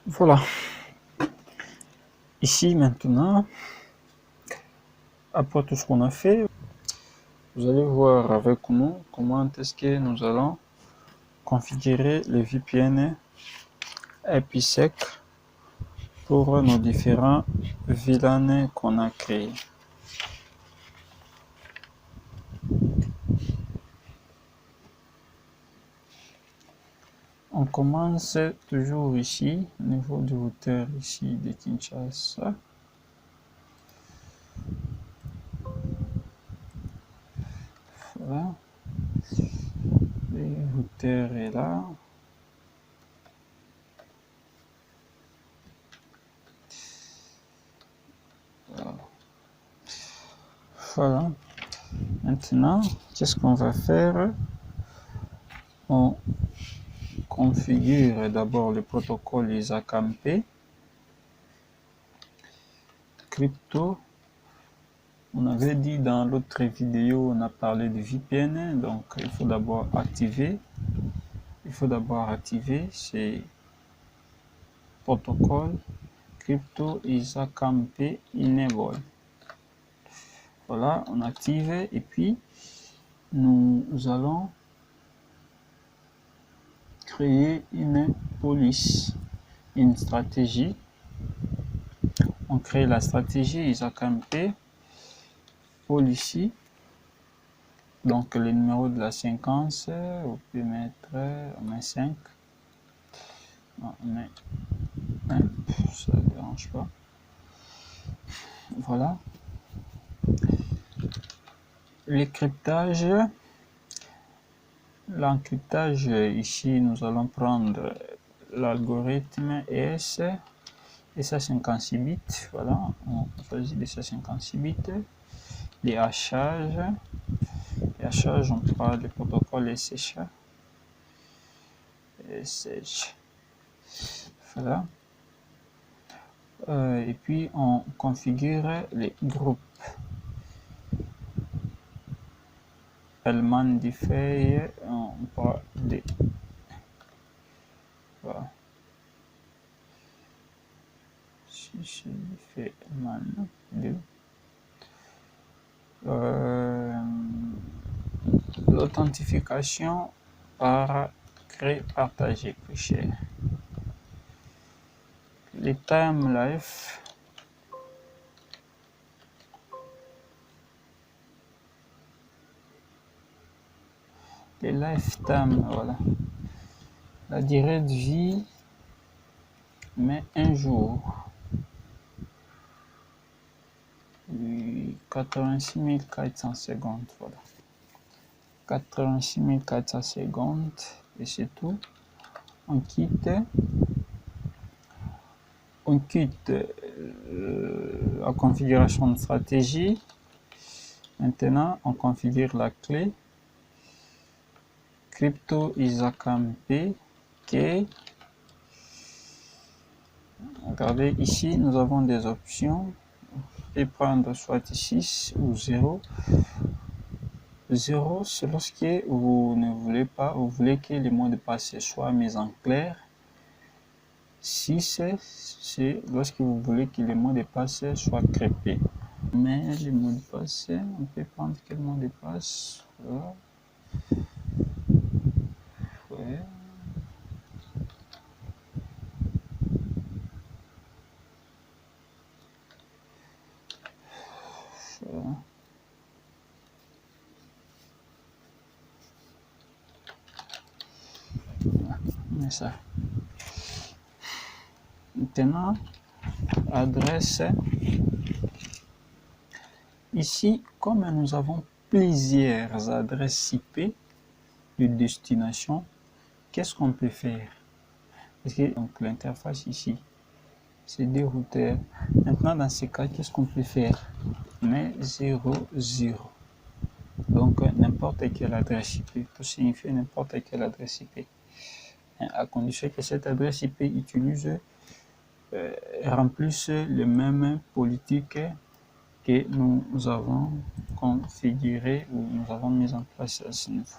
Voilà. Ici maintenant, après tout ce qu'on a fait, vous allez voir avec nous comment est-ce que nous allons configurer le VPN IPsec pour nos différents VLAN qu'on a créés. On commence toujours ici, au niveau du routeur ici de Kinshasa. Voilà. Le routeur est là. Voilà. Maintenant, qu'est-ce qu'on va faire? On configure d'abord le protocole ISACAMP. Crypto. On avait dit dans l'autre vidéo, on a parlé de VPN, donc il faut d'abord activer. Ce protocole Crypto ISACAMP Enable. Voilà, on active et puis nous allons créer une police, une stratégie. On crée la stratégie ISACAMP Policy. Donc le numéro de la séquence, vous pouvez mettre, on met 5. Non, on met 1, ça ne dérange pas. Voilà. Le cryptage. L'encryptage, ici, nous allons prendre l'algorithme ES56 bits. Voilà, on choisit les 56 bits. Les hashages. On prend le protocole SSH. Voilà. Et puis, on configure les groupes. Elman des feuilles, on prend des. Voilà. Si je fais Elman 2. L'authentification par créer partager plus cher. Les time life. Les lifetime, voilà. La durée de vie, mais un jour. 86 400 secondes, voilà. 86 400 secondes, et c'est tout. On quitte la configuration de stratégie. Maintenant, on configure la clé Crypto ISACAMP. Regardez ici, nous avons des options. Et prendre soit 6 ou 0. 0, c'est lorsque vous ne voulez pas, vous voulez que les mots de passe soient mis en clair. 6, c'est lorsque vous voulez que les mots de passe soient cryptés. Mais les mots de passe, on peut prendre quel mot de passe? Voilà. Ouais. Voilà. Mais ça. Maintenant, adresse. Ici, comme nous avons plusieurs adresses IP de destination, qu'est-ce qu'on peut faire? Parce que donc l'interface ici, c'est des routeurs. Maintenant, dans ce cas, qu'est-ce qu'on peut faire? Mais 0, 0. Donc, n'importe quelle adresse IP peut signifier n'importe quelle adresse IP. À condition que cette adresse IP utilise, remplisse les mêmes politiques que nous avons configuré ou nous avons mis en place à ce niveau.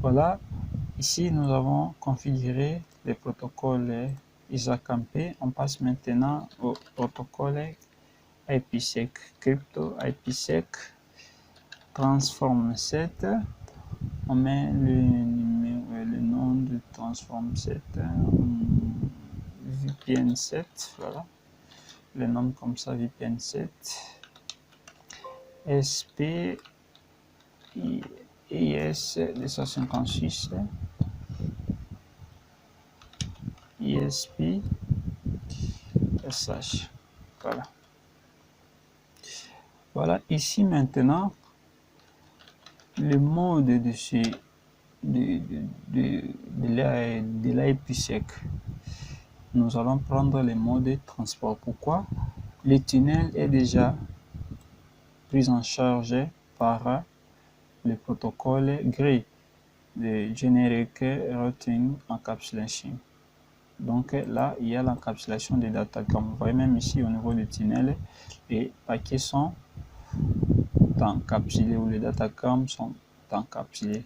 Voilà, ici nous avons configuré les protocoles ISACAMP. On passe maintenant au protocole IPsec. Crypto IPsec transform 7. On met le nom de transform 7, VPN 7, voilà, le nom comme ça, VPN 7, SP IS 256, ISP SH, voilà. Voilà, ici maintenant, le mode de l'IPsec. Nous allons prendre le mode de transport. Pourquoi? Le tunnel est déjà pris en charge par le protocole GRE, le Generic Routing Encapsulation. Donc là, il y a l'encapsulation des datacams. Vous voyez même ici au niveau du tunnel, les paquets sont encapsulés ou les datacams sont encapsulés.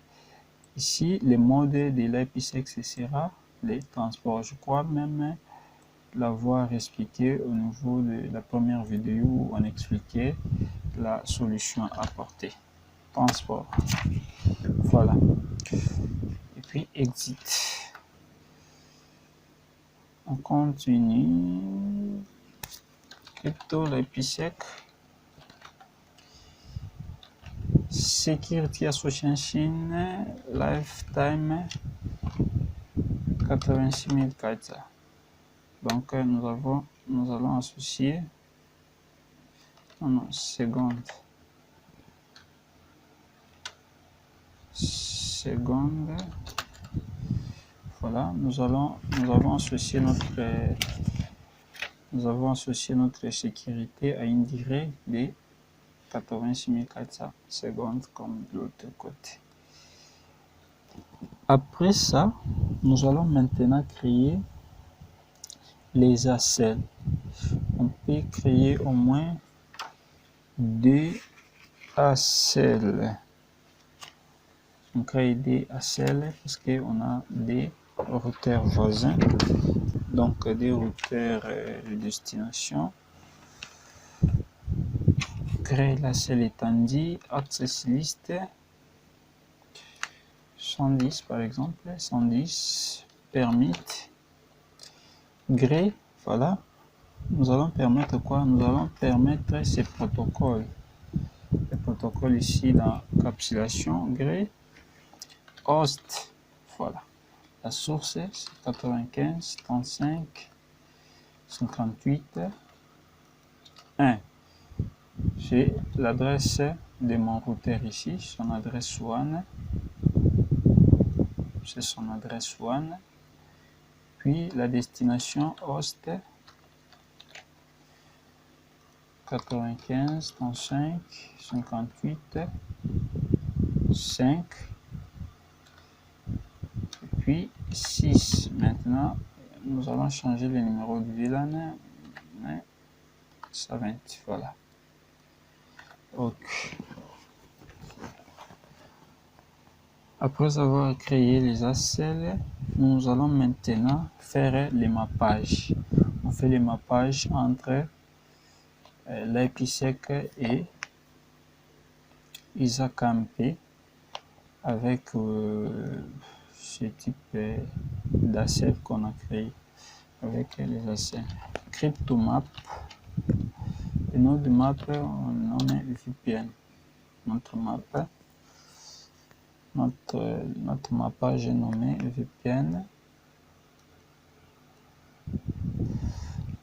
Ici, le mode de l'IPsec, ce sera les transports. Je crois même l'avoir expliqué au niveau de la première vidéo où on expliquait la solution apportée. Transport. Voilà. Et puis exit. On continue. Crypto, l'IPsec. Security Association Lifetime 86 000 cartes. Donc nous allons associer seconde. Voilà, nous avons associé notre sécurité à une durée de 86 400 secondes comme de l'autre côté. Après ça, nous allons maintenant créer les ACL. On peut créer au moins 2 ACL. On crée des ACL parce qu'on a des routeurs voisins, donc des routeurs de destination. Créer l'ACL étendue, access list 110 par exemple, 110, permit, gré, voilà. Nous allons permettre quoi? Nous allons permettre ces protocoles. Le protocole ici d'encapsulation, gré, host, voilà. La source, c'est 95, 35, 58, 1. J'ai l'adresse de mon routeur ici, son adresse WAN. C'est son adresse WAN. Puis la destination host 95, 35, 58, 5. Et puis 6. Maintenant, nous allons changer le numéro de VLAN. 120, voilà. Ok. Après avoir créé les ACL, nous allons maintenant faire les mappages. On fait les mappages entre l'IPsec et ISACAMP avec ce type d'ACL qu'on a créé avec les ACL. CryptoMap. Le nom de map, on nomme VPN. Notre mappage est nommé VPN.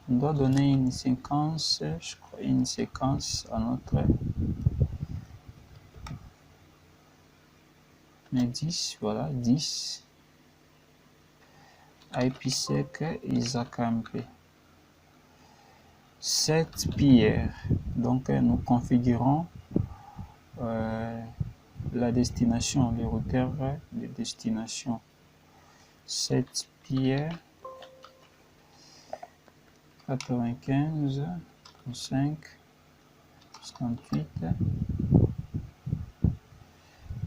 On doit donner une séquence, je crois, une séquence à notre 10, voilà, 10. IPsec ISACAMP. 7 PR. Donc nous configurons la destination, les routeurs de destination. 7 PR 95 35 58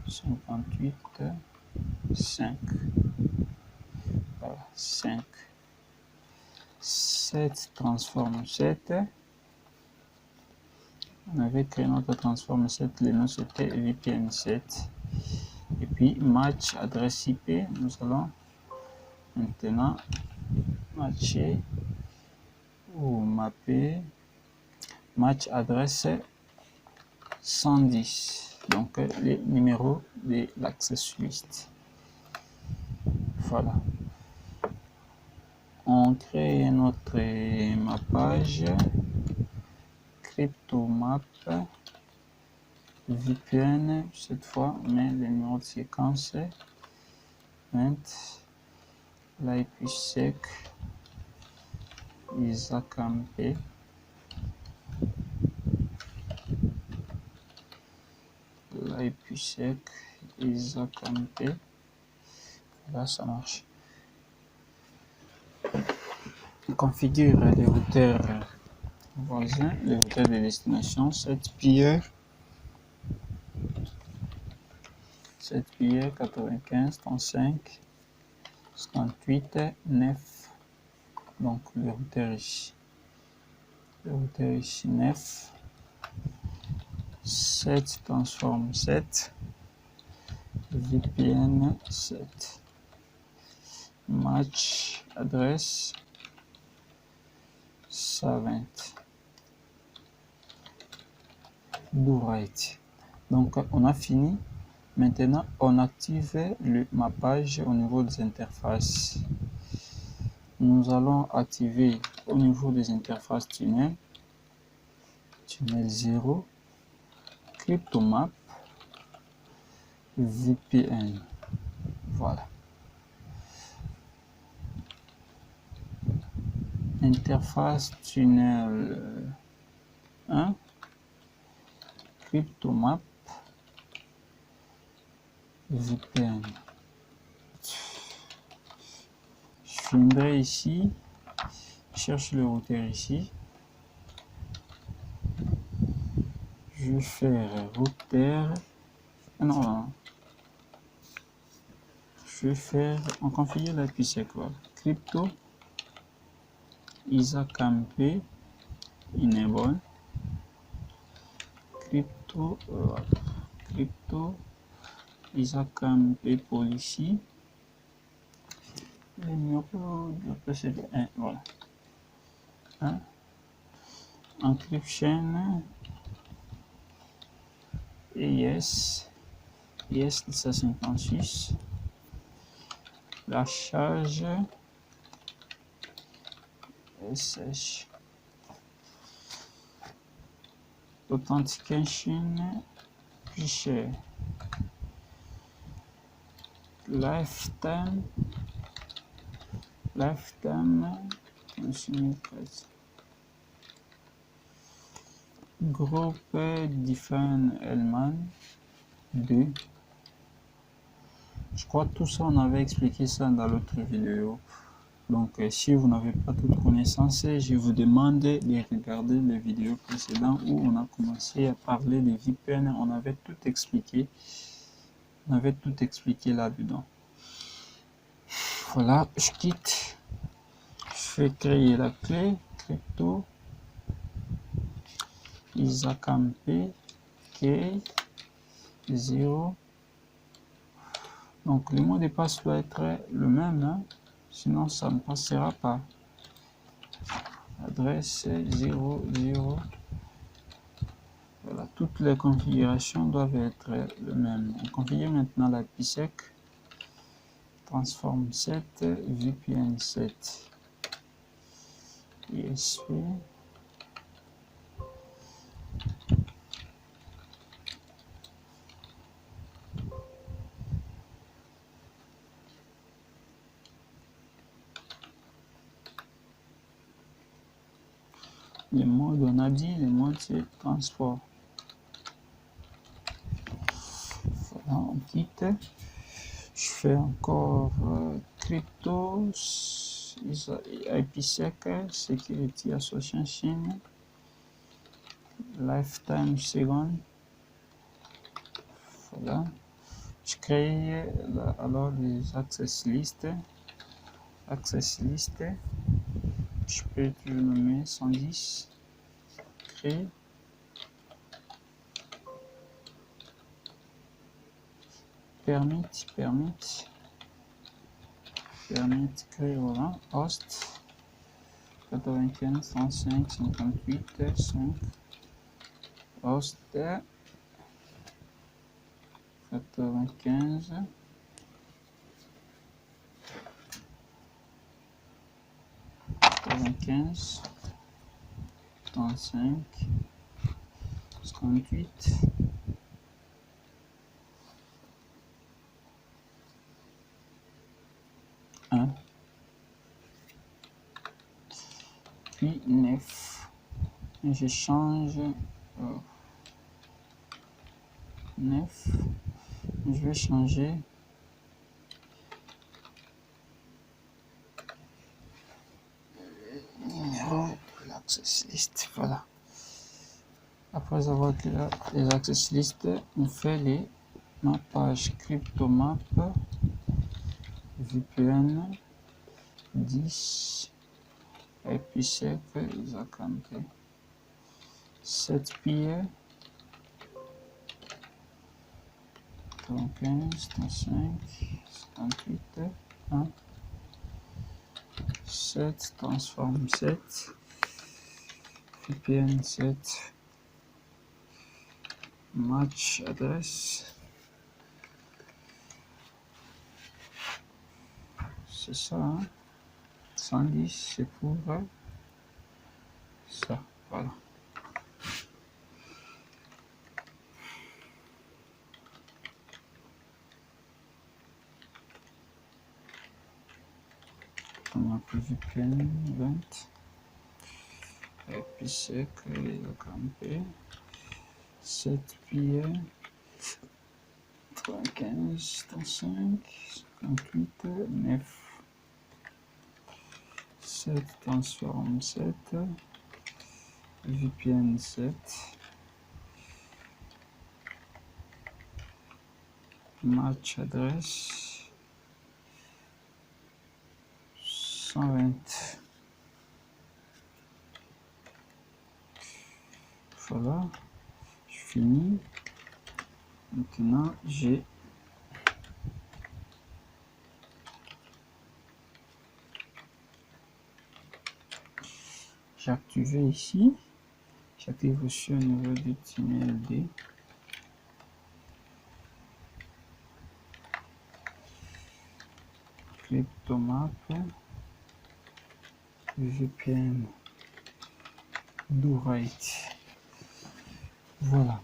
58 5. Voilà, 5. 7 transform 7. On avait créé notre transform 7, le nom c'était VPN 7. Et puis match adresse IP, nous allons maintenant matcher ou mapper match adresse 110, donc les numéros de l'access list. Voilà. On crée notre mappage CryptoMap VPN. Cette fois, on met le numéro de séquence 20, l'IPsec, ISACAMP, l'IPsec, ISACAMP. Là, ça marche. On configure les routeurs voisins, les routeurs de destination, 7 pilleurs, 95, 35, 58, 9. Donc le routeur ici. Le routeur ici 9. 7 transform 7. VPN 7. Match adresse 120. Do right. Donc on a fini. Maintenant on active le mappage au niveau des interfaces. Nous allons activer au niveau des interfaces tunnel 0, CryptoMap, VPN. Voilà. Interface tunnel 1, CryptoMap, VPN. Je viendrai ici, je cherche le routeur ici. Je vais faire routeur. Non, je vais faire, on configure la l'IPsec. Voilà. Crypto, ISACAMP, enable. Crypto, crypto, ISACAMP policy. Le numéro de procédure 1, voilà. 1. Encryption. ES 256. La charge SH. Authentication fichier. Lifetime groupe define Hellman 2. Je crois que tout ça on avait expliqué ça dans l'autre vidéo. Donc si vous n'avez pas toute connaissance, je vous demande de regarder les vidéos précédentes où on a commencé à parler des VPN. On avait tout expliqué. On avait tout expliqué là-dedans. Voilà, je quitte. Je vais créer la clé crypto ISACAMP key 0. Donc le mot de passe doit être le même, hein? Sinon ça ne passera pas. Adresse 00. Voilà, toutes les configurations doivent être le même. On configure maintenant la l'IPsec. Transform 7, VPN 7. ISP. Le mode, on a dit, le mode c'est transport. Voilà, on quitte. Je fais encore crypto, IPsec, Security Association, Lifetime Second. Voilà. Je crée alors les access list. je peux le nommer 110, créer. Permit, créer, voilà, host, 95, 105, 58, 5, host, 95, 35, 58, puis 9. Je change 9. Je vais changer le numéro de l'access list. Voilà. Après avoir les access list, on fait les mappages cryptomap VPN 10 IPsec Zakamp 7 pieds 35, 35, 58, 1, 7, transform 7, VPN 7, match adresse, c'est ça, hein? 110, c'est pour ça, voilà. On a pris VPN 20, IPsec, Zakamp 7 pieds 35, 35, 58, 9, 7, transform 7, VPN 7, match adresse 120. Voilà, je finis. Maintenant, j'ai activé ici. J'active aussi au niveau du tunnel D. Cryptomap VPN do right. Voilà.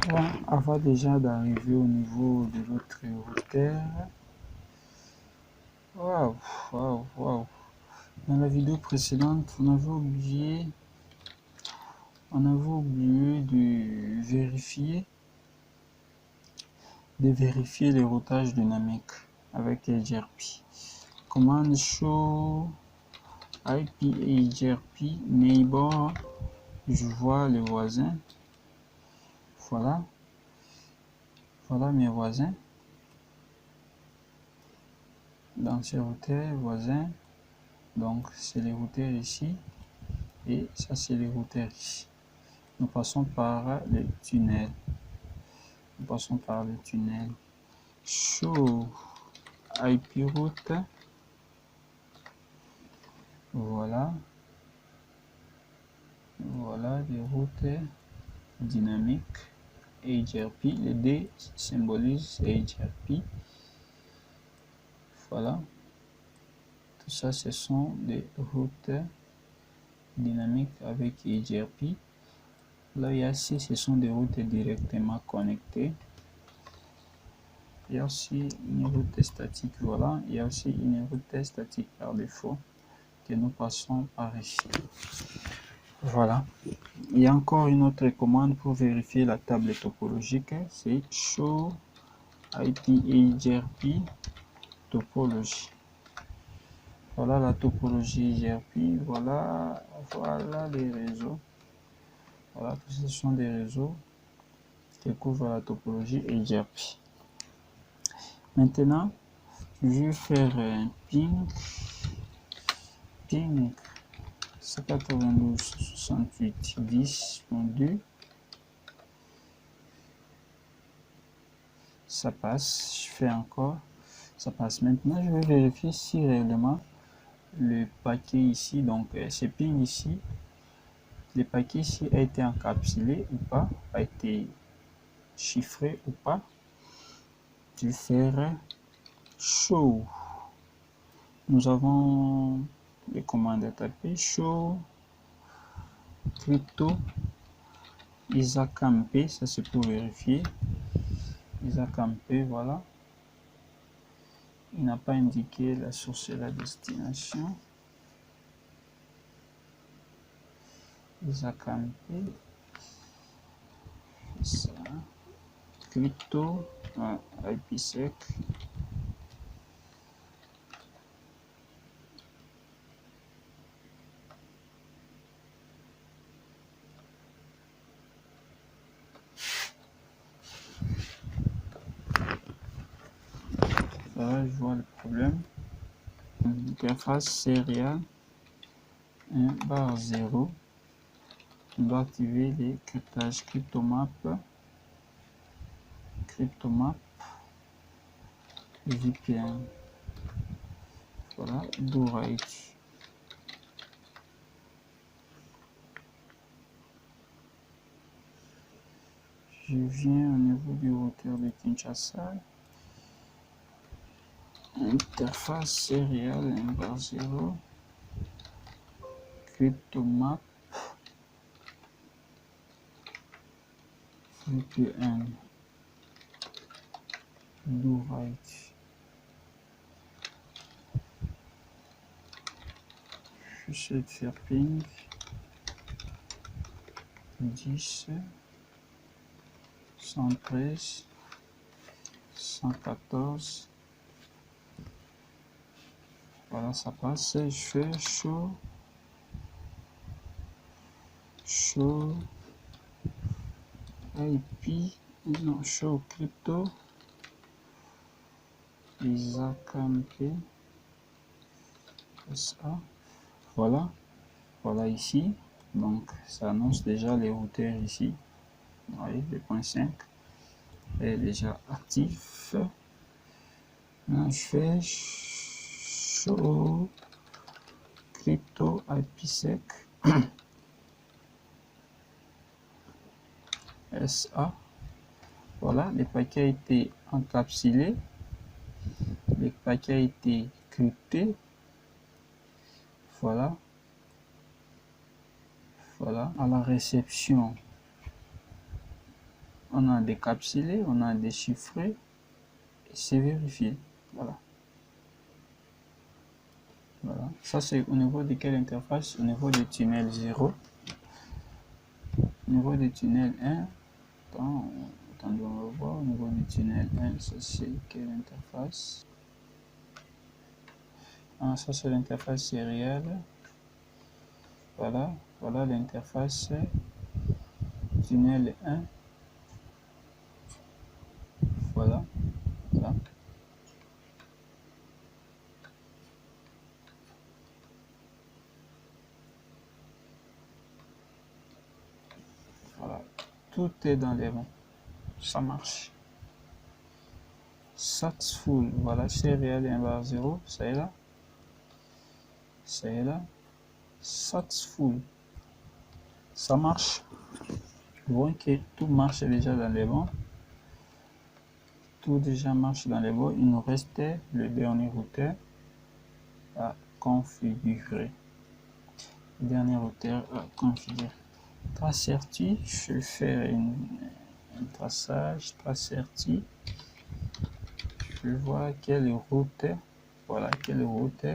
Bon, avant déjà d'arriver au niveau de l'autre routeur. Waouh, waouh, waouh. Dans la vidéo précédente, on avait oublié de vérifier les routages dynamiques avec HRP. Commande show IP HRP neighbor, je vois les voisins. Voilà mes voisins. Donc ces routeurs voisins, donc c'est les routeurs ici et ça c'est les routeurs ici. Nous passons par le tunnel. Show IP route. Voilà les routes dynamiques HRP. Le D symbolise HRP. Voilà. Tout ça, ce sont des routes dynamiques avec HRP. Là, il y a C, ce sont des routes directement connectées. Il y a aussi une route statique. Voilà. Il y a aussi une route statique par défaut que nous passons par ici. Voilà. Il y a encore une autre commande pour vérifier la table topologique. C'est show IP HRP topologie. Voilà la topologie HRP. Voilà les réseaux. Voilà, tous ce sont des réseaux qui couvrent la topologie HRP. Maintenant, je vais faire un ping ping 192.68.10.2. Ça passe, je fais encore, ça passe. Maintenant, je vais vérifier si réellement le paquet ici, donc ce ping ici, le paquet ici a été encapsulé ou pas, a été chiffré ou pas. Je vais faire show. Nous avons les commandes à taper, show crypto isakamp, ça c'est pour vérifier. Isakamp, voilà. Il n'a pas indiqué la source et la destination. Isakamp, ça. Crypto, IPsec. Voilà, je vois le problème. Interface serial 1/0. On doit activer les cryptages cryptomap VPN. Voilà, do right. Je viens au niveau du routeur de Kinshasa. Interface serial 1/0. Cryptomap VPN. Do right. J'essaie de faire ping 10 113 114. Voilà, ça passe. Je fais show IP, non, show crypto isakamp SA. Voilà, voilà ici. Donc ça annonce déjà les routeurs ici. Vous voyez, le point 5 est déjà actif. Là, je fais show crypto IPsec SA. Voilà, le paquet a été encapsulé, le paquet a été crypté. Voilà, voilà, à la réception, on a décapsulé, on a déchiffré et c'est vérifié. Voilà. Voilà, ça c'est au niveau de quelle interface? Au niveau du tunnel 0. Au niveau du tunnel 1, attendez, on va voir. Au niveau du tunnel 1, ça c'est quelle interface? Ah, ça c'est l'interface sérielle. Voilà, voilà l'interface tunnel 1. Voilà, voilà. Voilà, tout est dans les bons. Ça marche. Successful, voilà, serial 1/0, ça est là. Ça est là. Successful. Ça marche. Vous voyez que tout marche déjà dans les bons. Tout déjà marche dans les bons. Il nous restait le dernier routeur à configurer. Le dernier routeur à configurer. Tracerti, je vais faire un traçage. Tracerti. Je vais voir quelle route. Voilà, quelle route.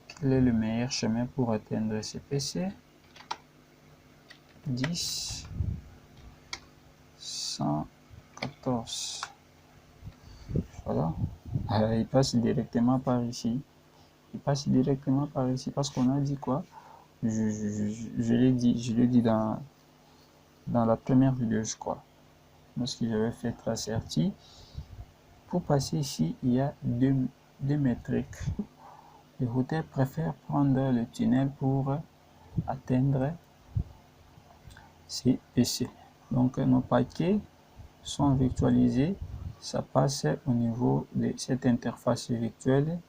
Quel est le meilleur chemin pour atteindre ce PC? 10 114. Voilà. Il passe directement par ici. Il passe directement par ici parce qu'on a dit quoi? Je l'ai dit dans la première vidéo, je crois. Lorsque j'avais fait Tracerti. Pour passer ici, il y a deux métriques. Les routeurs préfèrent prendre le tunnel pour atteindre ces PC. Donc nos paquets sont virtualisés, ça passe au niveau de cette interface virtuelle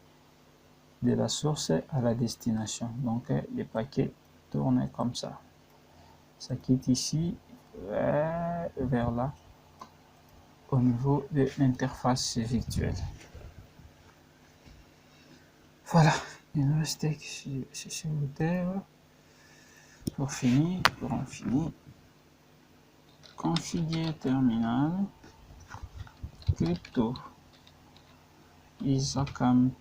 de la source à la destination. Donc les paquets tournent comme ça. Ça quitte ici vers là au niveau de l'interface virtuelle. Voilà, il nous reste ce routeur pour finir. Configurer terminal, crypto isakamp,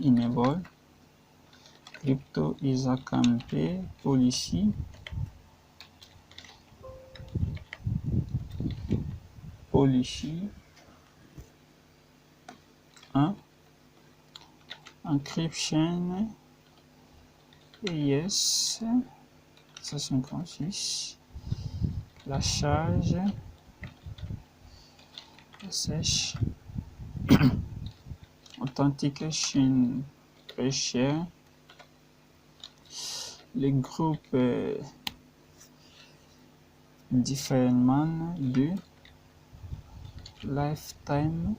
enable, crypto isakamp policy, encryption yes 156, la charge sèche, authentication share, les groupes différemment de lifetime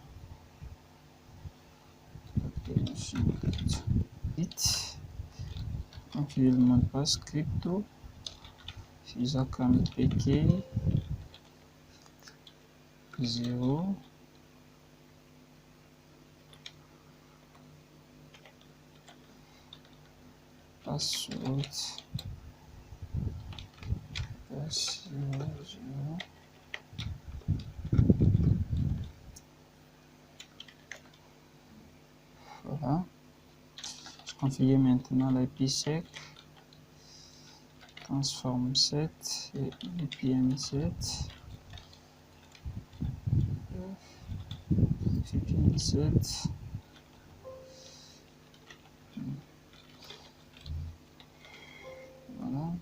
configurer le mot de passe crypto isakamp key 0 password 0. Voilà. Je configure maintenant l'IPsec, transform 7 et VPN 7. VPN 7. Voilà.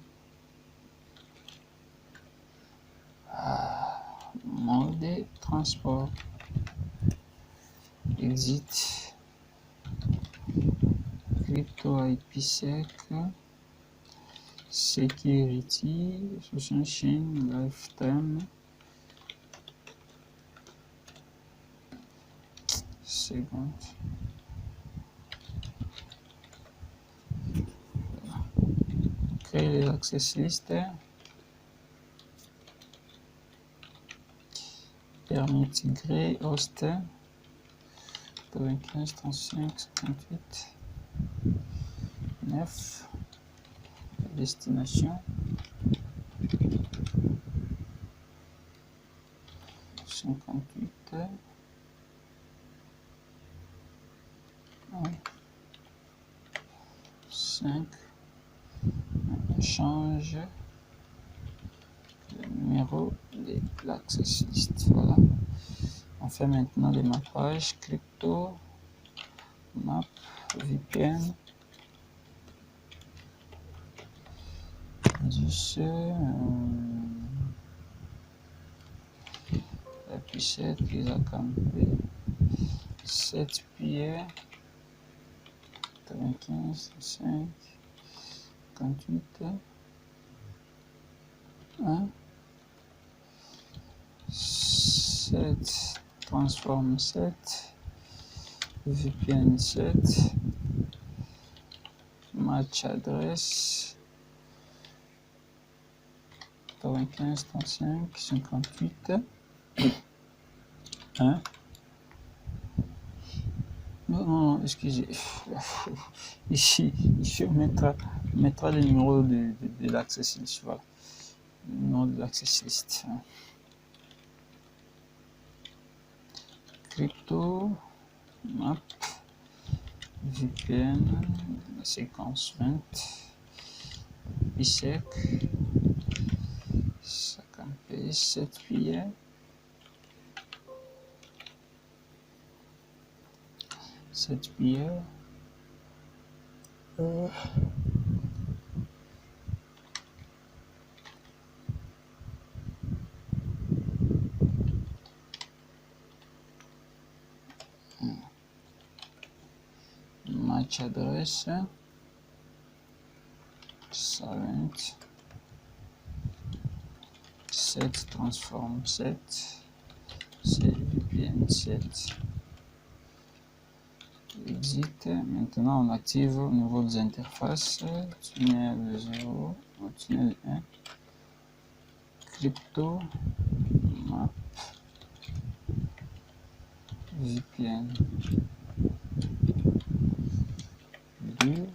Mode transport. Exit. Crypto IPsec. Security. Solution chain. Lifetime. Seconde. Créer les access list. Permis intégré, host 95 35 58 9, destination 58 1 5. Change le numéro de l'access list. Voilà. On fait maintenant les mappages crypto, map, VPN, 10, IPsec, isakamp, 7 pierres, 95, 5, 58, 1, 7, transform 7, VPN 7, match adresse 95, 35, 58, 1. Non, excusez. Ici, on mettra le numéro de l'access list. Voilà. Le numéro de l'access list. Crypto, map, VPN, la séquence 20, IPsec, isakamp 7 billets. 7 billets. match adresse, Savent 7 transform 7, c'est VPN 7. Exit. Maintenant on active au niveau des interfaces, tunnel 0, tunnel 1, crypto, map, VPN 2,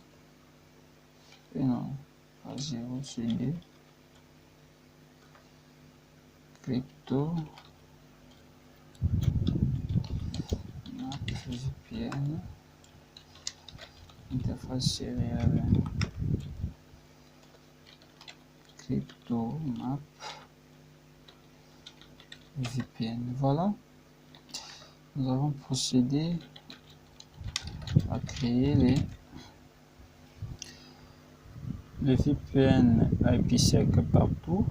et non, pas 0, c'est 2, crypto, map, VPN, interface sérielle, crypto, map, VPN. Voilà, nous avons procédé à créer les VPN IPsec partout.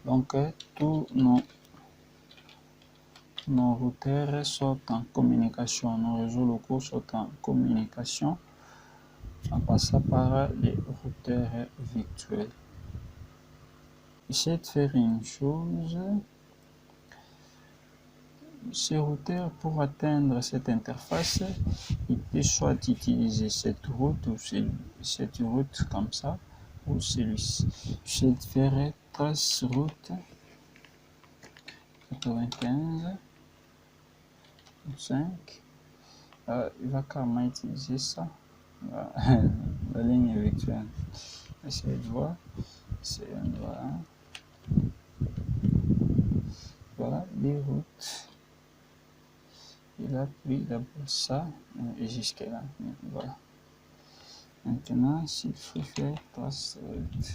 Donc tous nos routeurs sont en communication, nos réseaux locaux sont en communication en passant par les routeurs virtuels. J'essaie de faire une chose. Ce routeur, pour atteindre cette interface, il peut soit utiliser cette route ou cette route comme ça, ou celui-ci. J'essaie de faire trace route 95 5. Il va carrément utiliser ça. La ligne virtuelle. Essayez de voir. Voilà les routes. Il a pris d'abord ça et jusque là. Voilà. Maintenant, s'il faut faire trace route,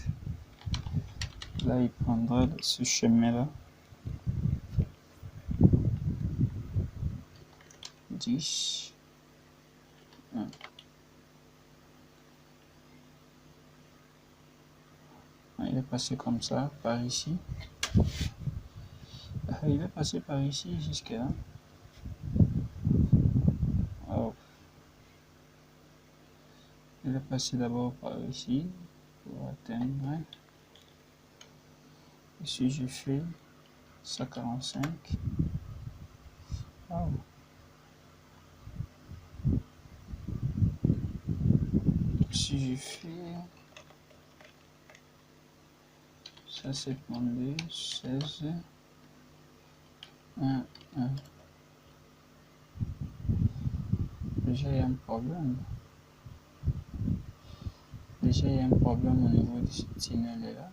là il prendra ce chemin là. 10. 1. Il est passé comme ça, par ici. Il est passé par ici jusque là. Oh. Il est passé d'abord par ici pour atteindre. Ici, je fais 145. Oh. Si je fais 172, 16, 1, 1. Déjà, il y a un problème. Déjà, il y a un problème au niveau de ce tunnel là.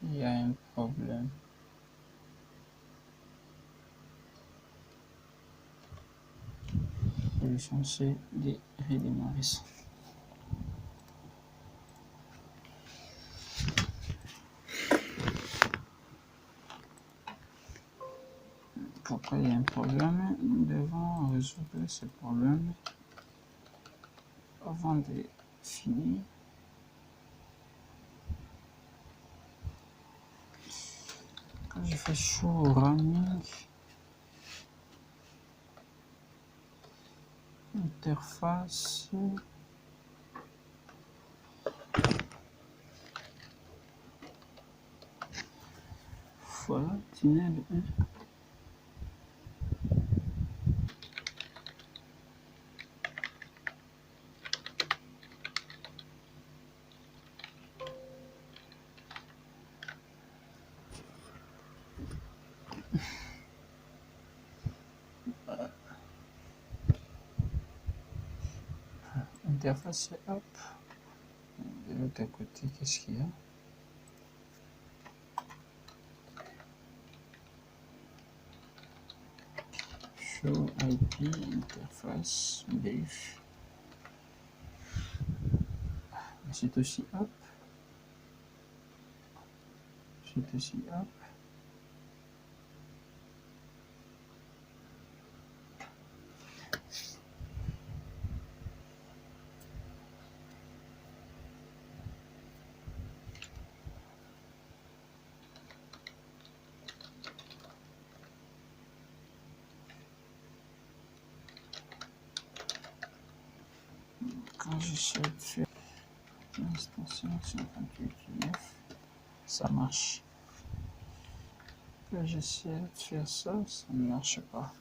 Il y a un problème. Solution, c'est de redémarrer ça. Pourquoi il y a un problème? Nous devons résoudre ce problème avant de finir. Quand je fais show running, interface, voilà, tunnel 1. Interface up. De l'autre côté, qu'est-ce qu'il y a? Show IP interface base. C'est aussi up. C'est aussi up. j'essaie de faire l'instation 58.9, ça marche. Là, j'essaie de faire ça, ça ne marche pas.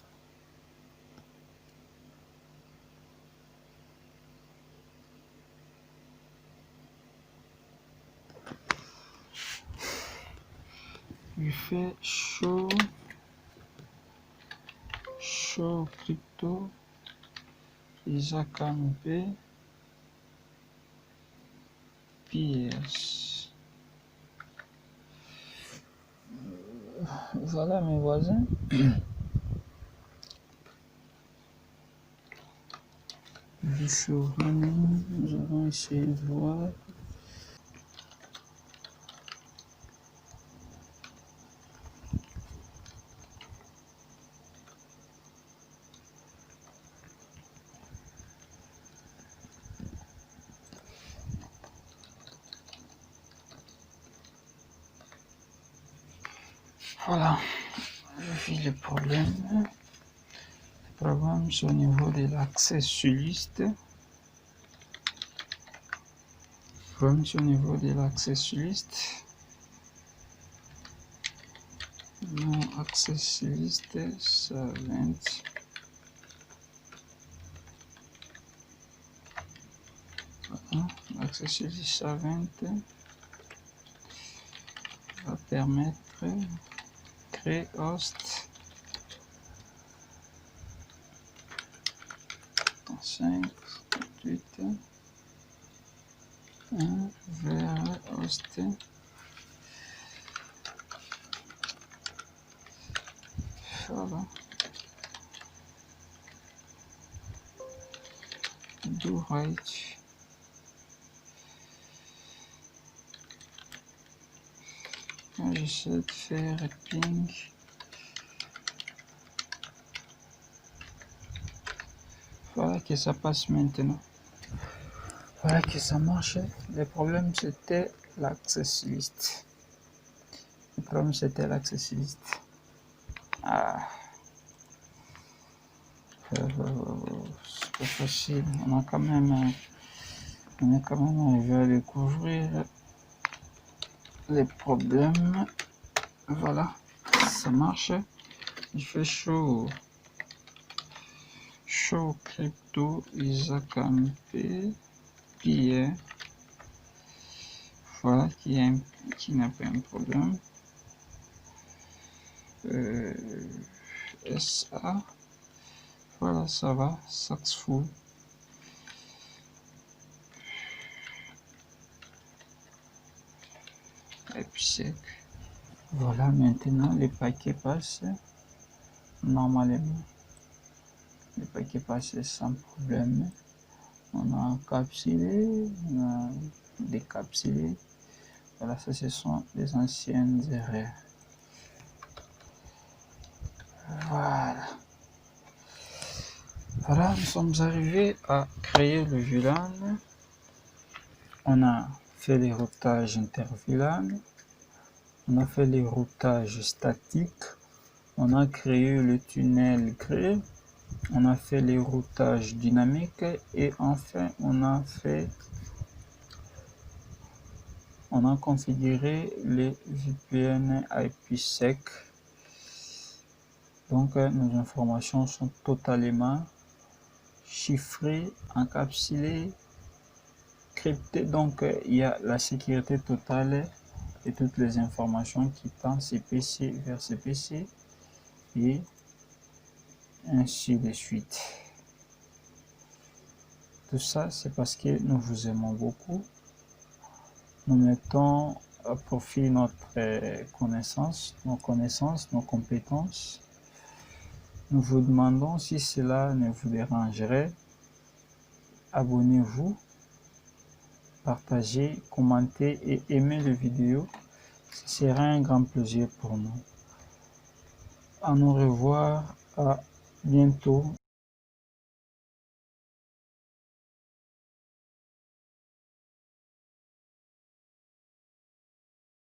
Je fais show crypto Isaac MP PS. Voilà mes voisins. Du show running, nous allons essayer de voir. Voilà, je vis le problème. Le problème c'est au niveau de l'accès sur liste. Comme au niveau de l'accès sur liste. Non, accès sur liste, ça 20. Voilà, l'accès sur liste, ça 20 va permettre créer host 5, 8, 1 vers host. Voilà. Do right. J'essaie de faire ping. Voilà que ça passe maintenant. Voilà que ça marche. Le problème c'était l'access list. Le problème c'était l'access list. Ah. C'est pas facile. On est quand même arrivé à découvrir les problèmes. Voilà, ça marche. Je fais show crypto Isaac MP billet. Voilà qui n'a pas un problème. SA. Voilà, ça va, successful. Et puis sec. Voilà, maintenant les paquets passent normalement. Les paquets passent sans problème. On a encapsulé, on a décapsulé. Voilà, ça ce sont les anciennes erreurs. Voilà. Voilà, nous sommes arrivés à créer le VLAN. On a fait les routages inter-VLAN. On a fait les routages statiques. On a créé le tunnel gré. On a fait les routages dynamiques. Et enfin, on a configuré les VPN IPsec. Donc, nos informations sont totalement chiffrées, encapsulées, cryptées. Donc, il y a la sécurité totale de toutes les informations qui passent CPC vers CPC et ainsi de suite. Tout ça, c'est parce que nous vous aimons beaucoup. Nous mettons à profit notre connaissance, nos compétences. Nous vous demandons si cela ne vous dérangerait. Abonnez-vous, partagez, commentez et aimez la vidéo. Ce sera un grand plaisir pour nous. À nous revoir, à bientôt